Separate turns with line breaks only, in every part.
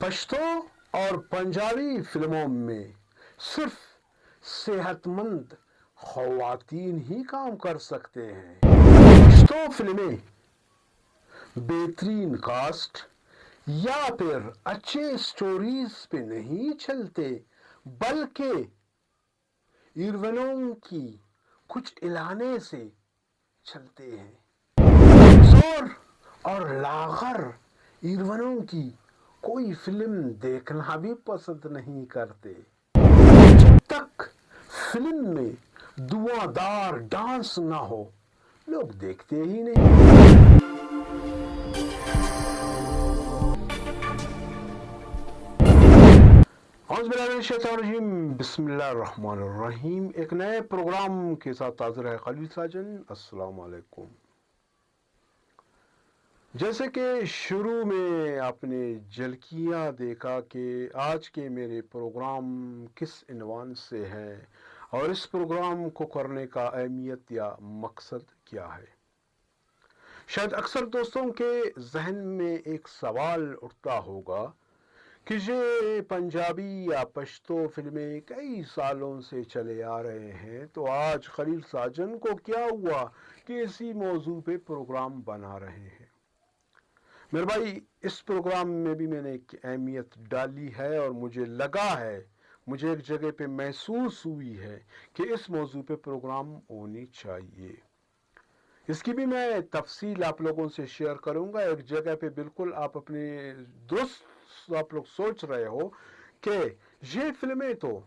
پشتو اور پنجابی فلموں میں صرف صحت مند خواتین ہی کام کر سکتے ہیں۔ پشتو فلمیں بہترین کاسٹ یا پھر اچھے سٹوریز پہ نہیں چلتے، بلکہ ہیروئنوں کی کچھ اعلانے سے چلتے ہیں۔ زور اور لاغر ہیروئنوں کی کوئی فلم دیکھنا بھی پسند نہیں کرتے۔ جب تک فلم میں دھواں دار ڈانس نہ ہو، لوگ دیکھتے ہی نہیں۔ اعوذ باللہ من الشیطان الرجیم، بسم اللہ الرحمن الرحیم۔ ایک نئے پروگرام کے ساتھ حاضر ہے خلیل ساجن۔ السلام علیکم۔ جیسے کہ شروع میں آپ نے جھلکیاں دیکھا کہ آج کے میرے پروگرام کس عنوان سے ہے اور اس پروگرام کو کرنے کا اہمیت یا مقصد کیا ہے۔ شاید اکثر دوستوں کے ذہن میں ایک سوال اٹھتا ہوگا کہ یہ پنجابی یا پشتو فلمیں کئی سالوں سے چلے آ رہے ہیں، تو آج خلیل ساجن کو کیا ہوا کہ اسی موضوع پہ پروگرام بنا رہے ہیں۔ میرے بھائی، اس پروگرام میں بھی میں نے ایک اہمیت ڈالی ہے اور مجھے لگا ہے، مجھے ایک جگہ پہ محسوس ہوئی ہے کہ اس موضوع پہ پروگرام ہونی چاہیے۔ اس کی بھی میں تفصیل آپ لوگوں سے شیئر کروں گا۔ ایک جگہ پہ بالکل آپ اپنے دوست آپ لوگ سوچ رہے ہو کہ یہ فلمیں تو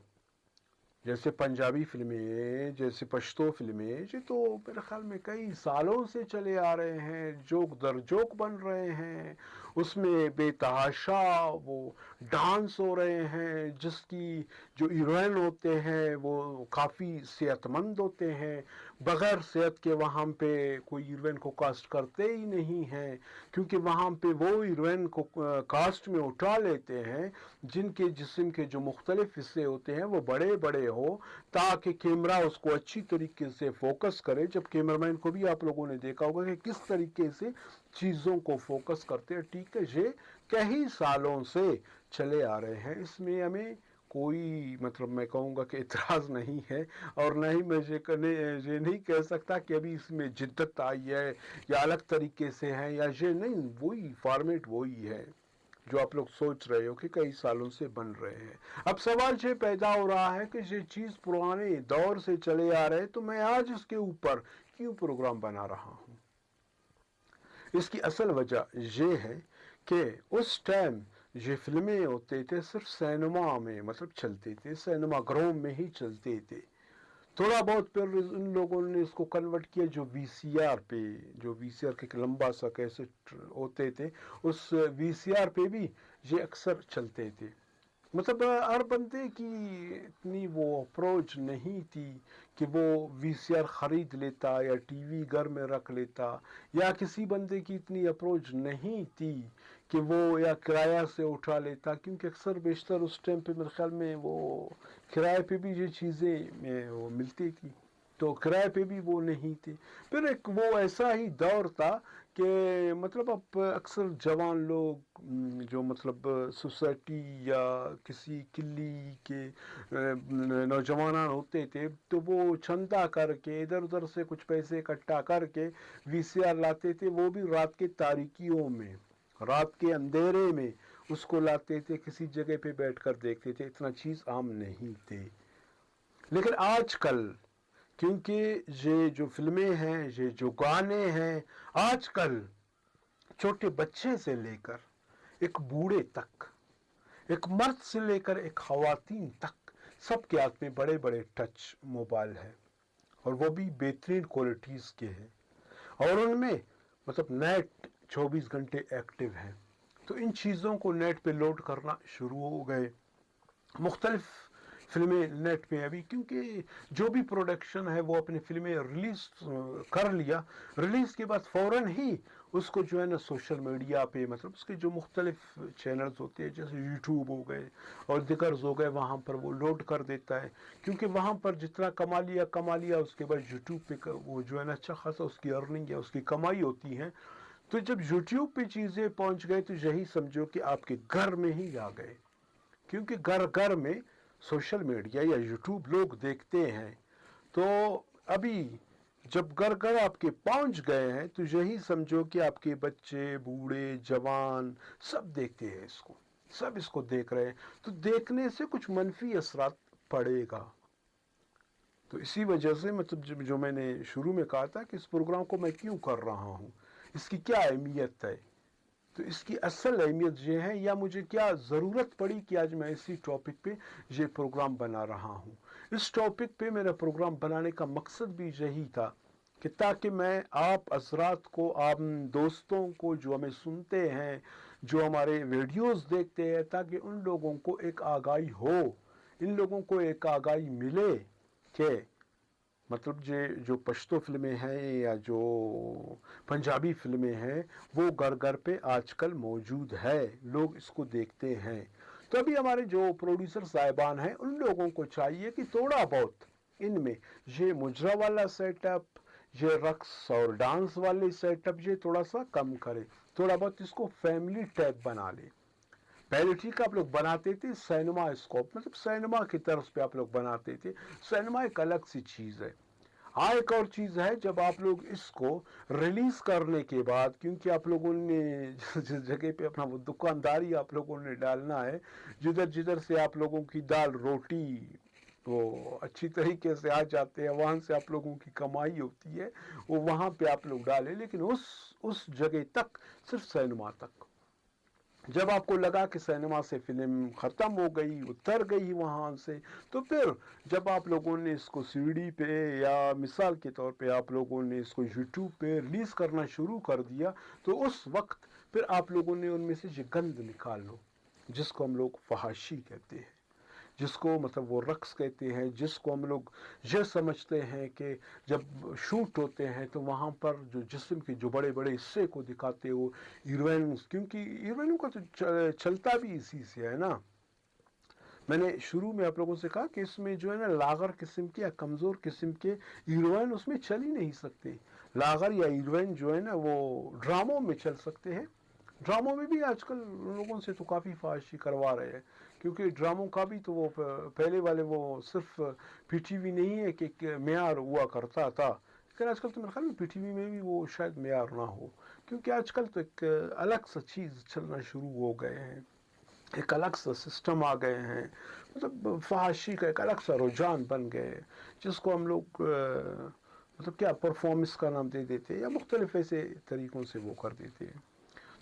جیسے پنجابی فلمیں، جیسے پشتو فلمیں، یہ تو میرے خیال میں کئی سالوں سے چلے آ رہے ہیں، جوک در جوک بن رہے ہیں، اس میں بے تحاشا وہ ڈانس ہو رہے ہیں، جس کی جو ہیروئن ہوتے ہیں وہ کافی صحت مند ہوتے ہیں، بغیر صحت کے وہاں پہ کوئی ہیروئن کو کاسٹ کرتے ہی نہیں ہیں، کیونکہ وہاں پہ وہ ہیروئن کو کاسٹ میں اٹھا لیتے ہیں جن کے جسم کے جو مختلف حصے ہوتے ہیں وہ بڑے بڑے ہو، تاکہ کیمرہ اس کو اچھی طریقے سے فوکس کرے۔ جب کیمرہ مین کو بھی آپ لوگوں نے دیکھا ہوگا کہ کس طریقے سے چیزوں کو فوکس کرتے ہیں۔ ٹھیک ہے، یہ کئی سالوں سے چلے آ رہے ہیں، اس میں ہمیں کوئی میں کہوں گا کہ اعتراض نہیں ہے، اور نہ ہی میں یہ نہیں کہہ سکتا کہ ابھی اس میں جدت آئی ہے یا الگ طریقے سے ہے، یا یہ نہیں، وہی فارمیٹ وہی ہے جو آپ لوگ سوچ رہے ہو کہ کئی سالوں سے بن رہے ہیں۔ اب سوال یہ پیدا ہو رہا ہے کہ یہ چیز پرانے دور سے چلے آ رہے، تو میں آج اس کے اوپر کیوں پروگرام بنا رہا ہوں؟ اس کی اصل وجہ یہ ہے کہ اس ٹائم یہ فلمیں ہوتے تھے صرف سینما میں چلتے تھے، سینما گھروں میں ہی چلتے تھے۔ تھوڑا بہت پھر ان لوگوں نے اس کو کنورٹ کیا جو وی سی آر پہ، جو وی سی آر کے لمبا سا کیسٹ ہوتے تھے، اس وی سی آر پہ بھی یہ اکثر چلتے تھے۔ ہر بندے کی اتنی وہ اپروچ نہیں تھی کہ وہ وی سی آر خرید لیتا یا ٹی وی گھر میں رکھ لیتا، یا کسی بندے کی اتنی اپروچ نہیں تھی کہ وہ یا کرایہ سے اٹھا لیتا، کیونکہ اکثر بیشتر اس ٹائم پہ میرے خیال میں وہ کرائے پہ بھی یہ چیزیں وہ ملتی تھی، تو کرائے پہ بھی وہ نہیں تھے۔ پھر ایک وہ ایسا ہی دور تھا کہ اب اکثر جوان لوگ جو سوسائٹی یا کسی کلی کے نوجوانان ہوتے تھے، تو وہ چندہ کر کے ادھر ادھر سے کچھ پیسے اکٹھا کر کے وی سی آر لاتے تھے، وہ بھی رات کے تاریکیوں میں، رات کے اندھیرے میں اس کو لاتے تھے، کسی جگہ پہ بیٹھ کر دیکھتے تھے، اتنا چیز عام نہیں تھے۔ لیکن آج کل کیونکہ یہ جو فلمیں ہیں، یہ جو گانے ہیں، آج کل چھوٹے بچے سے لے کر ایک بوڑھے تک، ایک مرد سے لے کر ایک خواتین تک، سب کے ہاتھ میں بڑے بڑے ٹچ موبائل ہے، اور وہ بھی بہترین کوالٹیز کے ہیں، اور ان میں نیٹ 24 گھنٹے ایکٹیو ہے۔ تو ان چیزوں کو نیٹ پہ لوڈ کرنا شروع ہو گئے، مختلف فلمیں نیٹ پہ ابھی، کیونکہ جو بھی پروڈکشن ہے وہ اپنی فلمیں ریلیز کر لیا، ریلیز کے بعد فوراً ہی اس کو جو ہے نا سوشل میڈیا پہ اس کے جو مختلف چینلز ہوتے ہیں، جیسے یوٹیوب ہو گئے اور دیگرز ہو گئے، وہاں پر وہ لوڈ کر دیتا ہے، کیونکہ وہاں پر جتنا کما لیا اس کے بعد یوٹیوب پہ وہ جو ہے نا اچھا خاصا اس کی ارننگ یا اس کی کمائی ہوتی ہے۔ تو جب یوٹیوب پہ چیزیں پہنچ گئے تو یہی سمجھو کہ آپ کے گھر میں ہی آ گئے، کیونکہ گھر گھر میں سوشل میڈیا یا یوٹیوب لوگ دیکھتے ہیں. تو ابھی جب گھر گھر آپ کے پہنچ گئے ہیں تو یہی سمجھو کہ آپ کے بچے، بوڑھے، جوان سب دیکھتے ہیں اس کو، سب اس کو دیکھ رہے ہیں. تو دیکھنے سے کچھ منفی اثرات پڑے گا. تو اسی وجہ سے مطلب جو میں نے شروع میں کہا تھا کہ اس پروگرام کو میں کیوں کر رہا ہوں، اس کی کیا اہمیت ہے. تو اس کی اصل اہمیت یہ ہے یا مجھے کیا ضرورت پڑی کہ آج میں اسی ٹاپک پہ یہ پروگرام بنا رہا ہوں. اس ٹاپک پہ میرا پروگرام بنانے کا مقصد بھی یہی تھا کہ تاکہ میں آپ حضرات کو، آپ دوستوں کو جو ہمیں سنتے ہیں، جو ہمارے ویڈیوز دیکھتے ہیں، تاکہ ان لوگوں کو ایک آگاہی ہو، ان لوگوں کو ایک آگاہی ملے کہ مطلب جو پشتو فلمیں ہیں یا جو پنجابی فلمیں ہیں وہ گھر گھر پہ آج کل موجود ہے، لوگ اس کو دیکھتے ہیں. تو ابھی ہمارے جو پروڈیوسر صاحبان ہیں ان لوگوں کو چاہیے کہ تھوڑا بہت ان میں یہ مجرا والا سیٹ اپ، یہ رقص اور ڈانس والے سیٹ اپ، یہ تھوڑا سا کم کرے، تھوڑا بہت اس کو فیملی ٹیپ بنا لے. پہلے ٹھیک آپ لوگ بناتے تھے سینما اسکوپ، مطلب سینما کی طرف پہ آپ لوگ بناتے تھے. سینما ایک الگ سی چیز ہے. ہاں ایک اور چیز ہے جب آپ لوگ اس کو ریلیز کرنے کے بعد، کیونکہ آپ لوگوں نے جس جگہ پہ اپنا وہ دکانداری آپ لوگوں نے ڈالنا ہے، جدھر جدھر سے آپ لوگوں کی دال روٹی وہ اچھی طریقے سے آ جاتے ہیں، وہاں سے آپ لوگوں کی کمائی ہوتی ہے، وہ وہاں پہ آپ لوگ ڈالیں. لیکن اس جگہ تک صرف سینما تک. جب آپ کو لگا کہ سینما سے فلم ختم ہو گئی، اتر گئی وہاں سے، تو پھر جب آپ لوگوں نے اس کو سی ڈی پہ یا مثال کے طور پہ آپ لوگوں نے اس کو یوٹیوب پہ ریلیز کرنا شروع کر دیا، تو اس وقت پھر آپ لوگوں نے ان میں سے یہ گند نکال لو جس کو ہم لوگ فحاشی کہتے ہیں، جس کو مطلب وہ رقص کہتے ہیں، جس کو ہم لوگ یہ سمجھتے ہیں کہ جب شوٹ ہوتے ہیں تو وہاں پر جو جسم کے جو بڑے بڑے حصے کو دکھاتے ہو ہیروئنس، کیونکہ ہیروئنوں کا تو چلتا بھی اسی سے ہے نا. میں نے شروع میں آپ لوگوں سے کہا کہ اس میں جو ہے نا لاغر قسم کے یا کمزور قسم کے ہیروئن اس میں چل ہی نہیں سکتے. لاغر یا ہیروئن جو ہے نا وہ ڈراموں میں چل سکتے ہیں. ڈراموں میں بھی آج کل لوگوں سے تو کافی فحاشی کروا رہے ہیں، کیونکہ ڈراموں کا بھی تو وہ پہلے والے وہ صرف پی ٹی وی نہیں ہے کہ ایک معیار ہوا کرتا تھا. لیکن آج کل تو میرے خیال میں پی ٹی وی میں بھی وہ شاید معیار نہ ہو، کیونکہ آج کل تو ایک الگ سا چیز چلنا شروع ہو گئے ہیں، ایک الگ سا سسٹم آ گئے ہیں. مطلب فحاشی کا ایک الگ سا رجحان بن گئے جس کو ہم لوگ مطلب کیا پرفارمنس کا نام دے دیتے ہیں یا مختلف ایسے طریقوں سے وہ کر دیتے ہیں.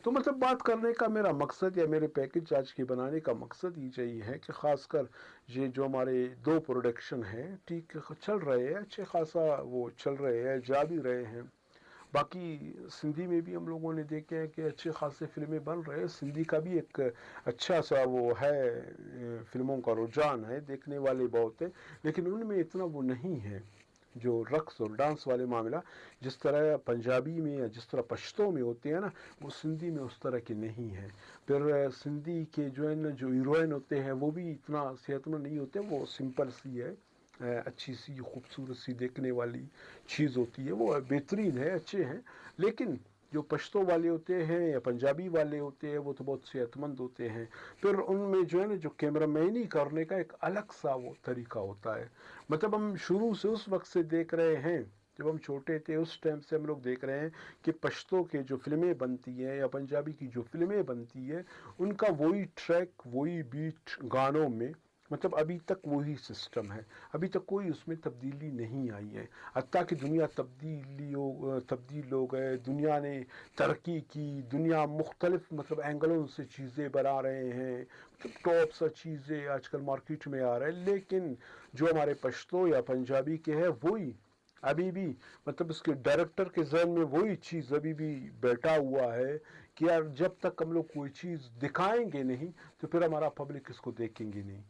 تو مطلب بات کرنے کا میرا مقصد یا میرے پیکج آج کے بنانے کا مقصد یہی ہے کہ خاص کر یہ جو ہمارے دو پروڈکشن ہیں ٹھیک چل رہے ہیں، اچھے خاصا وہ چل رہے ہیں، جا بھی رہے ہیں. باقی سندھی میں بھی ہم لوگوں نے دیکھے ہیں کہ اچھے خاصے فلمیں بن رہے ہیں. سندھی کا بھی ایک اچھا سا وہ ہے، فلموں کا رجحان ہے، دیکھنے والے بہت ہیں، لیکن ان میں اتنا وہ نہیں ہے جو رقص اور ڈانس والے معاملہ جس طرح پنجابی میں یا جس طرح پشتوں میں ہوتے ہیں نا، وہ سندھی میں اس طرح کے نہیں ہیں. پھر سندھی کے جو ہے نا جو ہیروئن ہوتے ہیں وہ بھی اتنا صحت مند نہیں ہوتے، وہ سمپل سی ہے، اچھی سی خوبصورت سی دیکھنے والی چیز ہوتی ہے، وہ بہترین ہے، اچھے ہیں. لیکن جو پشتو والے ہوتے ہیں یا پنجابی والے ہوتے ہیں وہ تو بہت صحت مند ہوتے ہیں. پھر ان میں جو ہے نا جو کیمرہ مینی کرنے کا ایک الگ سا وہ طریقہ ہوتا ہے. مطلب ہم شروع سے اس وقت سے دیکھ رہے ہیں، جب ہم چھوٹے تھے اس ٹائم سے ہم لوگ دیکھ رہے ہیں کہ پشتو کے جو فلمیں بنتی ہیں یا پنجابی کی جو فلمیں بنتی ہیں ان کا وہی ٹریک، وہی بیٹ گانوں میں، مطلب ابھی تک وہی سسٹم ہے، ابھی تک کوئی اس میں تبدیلی نہیں آئی ہے. حتیٰ کہ دنیا تبدیل ہو گئے، دنیا نے ترقی کی، دنیا مختلف مطلب اینگلوں سے چیزیں بنا رہے ہیں، مطلب ٹاپ سا چیزیں آج کل مارکیٹ میں آ رہے ہیں. لیکن جو ہمارے پشتو یا پنجابی کے ہیں وہی ابھی بھی مطلب اس کے ڈائریکٹر کے ذہن میں وہی چیز ابھی بھی بیٹھا ہوا ہے کہ یار جب تک ہم لوگ کوئی چیز دکھائیں گے نہیں تو پھر ہمارا پبلک اس کو دیکھیں گے نہیں.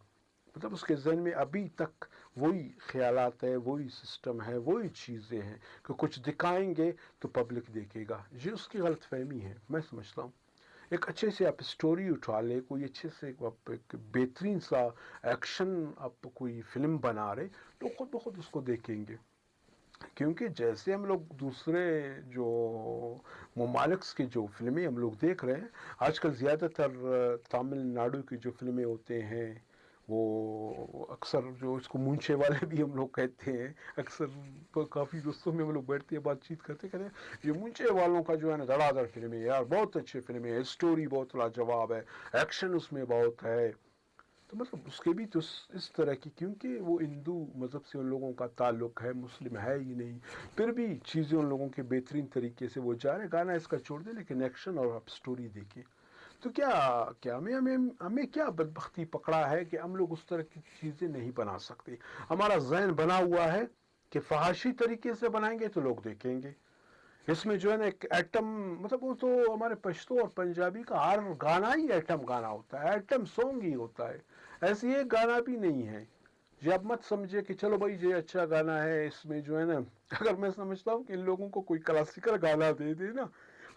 مطلب اس کے ذہن میں ابھی تک وہی خیالات ہے، وہی سسٹم ہے، وہی چیزیں ہیں کہ کچھ دکھائیں گے تو پبلک دیکھے گا. یہ اس کی غلط فہمی ہے، میں سمجھتا ہوں. ایک اچھے سے آپ اسٹوری اٹھا لے، کوئی اچھے سے آپ ایک بہترین سا ایکشن آپ کوئی فلم بنا رہے تو خود بخود اس کو دیکھیں گے. کیونکہ جیسے ہم لوگ دوسرے جو ممالک کی جو فلمیں ہم لوگ دیکھ رہے ہیں آج کل، زیادہ تر تامل ناڈو کی جو فلمیں ہوتے ہیں وہ اکثر جو اس کو منچے والے بھی ہم لوگ کہتے ہیں، اکثر کافی دوستوں میں ہم لوگ بیٹھتے ہیں بات چیت کرتے کہتے ہیں یہ منچے والوں کا جو ہے نا دھڑا دھڑ فلمیں یار، بہت اچھی فلمیں ہے، اسٹوری بہت لاجواب ہے، ایکشن اس میں بہت ہے. تو مطلب اس کے بھی تو اس طرح کی، کیونکہ وہ ہندو مذہب سے ان لوگوں کا تعلق ہے، مسلم ہے ہی نہیں، پھر بھی چیزیں ان لوگوں کے بہترین طریقے سے وہ جا رہے. گانا اس کا چھوڑ دیں لیکن ایکشن اور آپ اسٹوری دیکھیں. تو کیا ہمیں کیا بدبختی پکڑا ہے کہ ہم لوگ اس طرح کی چیزیں نہیں بنا سکتے. ہمارا ذہن بنا ہوا ہے کہ فحاشی طریقے سے بنائیں گے تو لوگ دیکھیں گے. اس میں جو ہے نا ایک ایٹم، مطلب وہ تو ہمارے پشتو اور پنجابی کا ہر گانا ہی ایٹم گانا ہوتا ہے، ایٹم سانگ ہی ہوتا ہے. ایسی ایک گانا بھی نہیں ہے. یہ اب مت سمجھے کہ چلو بھائی یہ اچھا گانا ہے، اس میں جو ہے نا، اگر میں سمجھتا ہوں کہ ان لوگوں کو کوئی کلاسیکل گانا دے دے نا،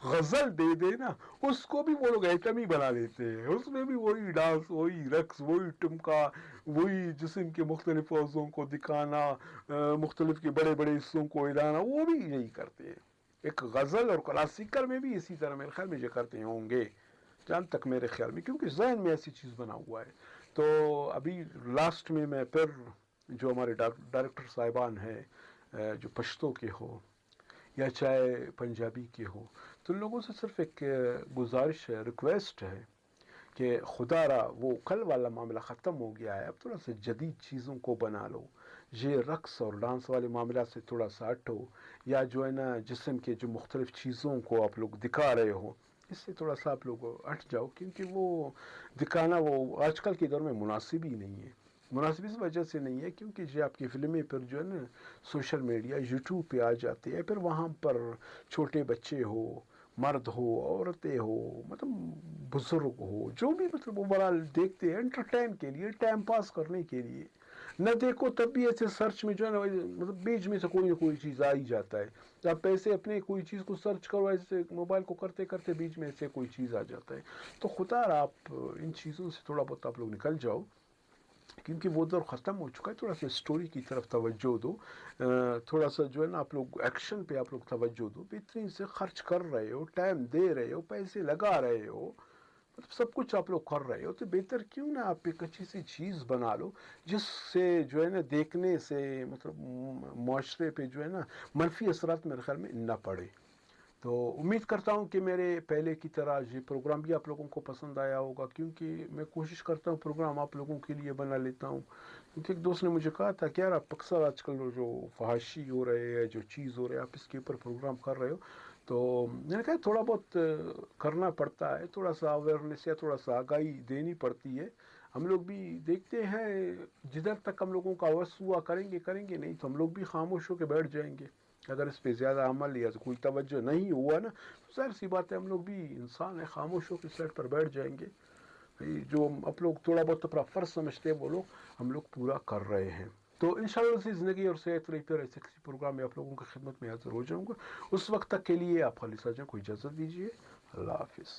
غزل دے دے نا، اس کو بھی وہ لوگ ایٹم ہی بنا دیتے ہیں. اس میں بھی وہی ڈانس، وہی رقص، وہی ٹمکا، وہی جسم کے مختلف عضووں کو دکھانا، مختلف کے بڑے بڑے حصوں کو ہلانا، وہ بھی یہی کرتے ہیں. ایک غزل اور کلاسیکل میں بھی اسی طرح میرے خیال میں یہ کرتے ہوں گے، جہاں تک میرے خیال میں، کیونکہ ذہن میں ایسی چیز بنا ہوا ہے. تو ابھی لاسٹ میں پھر جو ہمارے ڈائریکٹر صاحبان ہیں، جو پشتو کے ہو یا چاہے پنجابی کے ہو، تو ان لوگوں سے صرف ایک گزارش ہے، ریکویسٹ ہے کہ خدا را وہ کل والا معاملہ ختم ہو گیا ہے، اب تھوڑا سا جدید چیزوں کو بنا لو. یہ رقص اور ڈانس والے معاملات سے تھوڑا سا ہٹو، یا جو ہے نا جسم کے جو مختلف چیزوں کو آپ لوگ دکھا رہے ہو اس سے تھوڑا سا آپ لوگ ہٹ جاؤ، کیونکہ وہ دکھانا وہ آج کل کے دور میں مناسب ہی نہیں ہے. مناسب اس وجہ سے نہیں ہے کیونکہ یہ آپ کی فلمیں پھر جو ہے نا سوشل میڈیا یوٹیوب پہ آ جاتے ہیں، پھر وہاں پر چھوٹے بچے ہو، مرد ہو، عورتیں ہو، مطلب بزرگ ہو، جو بھی مطلب وہ بڑا دیکھتے ہیں انٹرٹین کے لیے، ٹائم پاس کرنے کے لیے. نہ دیکھو تب بھی ایسے سرچ میں جو ہے نا مطلب بیچ میں سے کوئی نہ کوئی چیز آ ہی جاتا ہے. آپ ایسے اپنے کوئی چیز کو سرچ کرو، ایسے موبائل کو کرتے کرتے بیچ میں سے کوئی چیز آ جاتا ہے. تو خدا آپ ان چیزوں سے تھوڑا بہت آپ لوگ نکل جاؤ، کیونکہ وہ دور ختم ہو چکا ہے. تھوڑا سا اسٹوری کی طرف توجہ دو، تھوڑا سا جو ہے نا آپ لوگ ایکشن پہ آپ لوگ توجہ دو. بہترین سے خرچ کر رہے ہو، ٹائم دے رہے ہو، پیسے لگا رہے ہو، مطلب سب کچھ آپ لوگ کر رہے ہو، تو بہتر کیوں نہ آپ ایک اچھی سی چیز بنا لو جس سے جو ہے نا دیکھنے سے مطلب معاشرے پہ جو ہے نا منفی اثرات میرے خیال میں نہ پڑے. تو امید کرتا ہوں کہ میرے پہلے کی طرح یہ پروگرام بھی آپ لوگوں کو پسند آیا ہوگا، کیونکہ میں کوشش کرتا ہوں پروگرام آپ لوگوں کے لیے بنا لیتا ہوں. کیونکہ ایک دوست نے مجھے کہا تھا کہ یار آپ اکثر آج کل جو فحاشی ہو رہے ہیں، جو چیز ہو رہے ہیں، آپ اس کے اوپر پروگرام کر رہے ہو. تو میں نے کہا تھوڑا بہت کرنا پڑتا ہے، تھوڑا سا اویئرنیس یا تھوڑا سا آگاہی دینی پڑتی ہے. ہم لوگ بھی دیکھتے ہیں جدھر تک ہم لوگوں کا وس ہوا کریں گے نہیں تو ہم لوگ بھی خاموش ہو کے بیٹھ جائیں گے. اگر اس پہ زیادہ عمل یا کوئی توجہ نہیں ہوا نا تو ظاہر سی بات ہے ہم لوگ بھی انسان ہیں، خاموشوں کے سیٹ پر بیٹھ جائیں گے. جو آپ لوگ تھوڑا بہت اپنا فرض سمجھتے ہیں وہ لوگ ہم لوگ پورا کر رہے ہیں. تو انشاءاللہ اسی زندگی اور صحت رہی پھر ایسے کسی پروگرام میں آپ لوگوں کی خدمت میں حاضر ہو جاؤں گا. اس وقت تک کے لیے آپ خالصہ جان کو اجازت دیجیے. اللہ حافظ.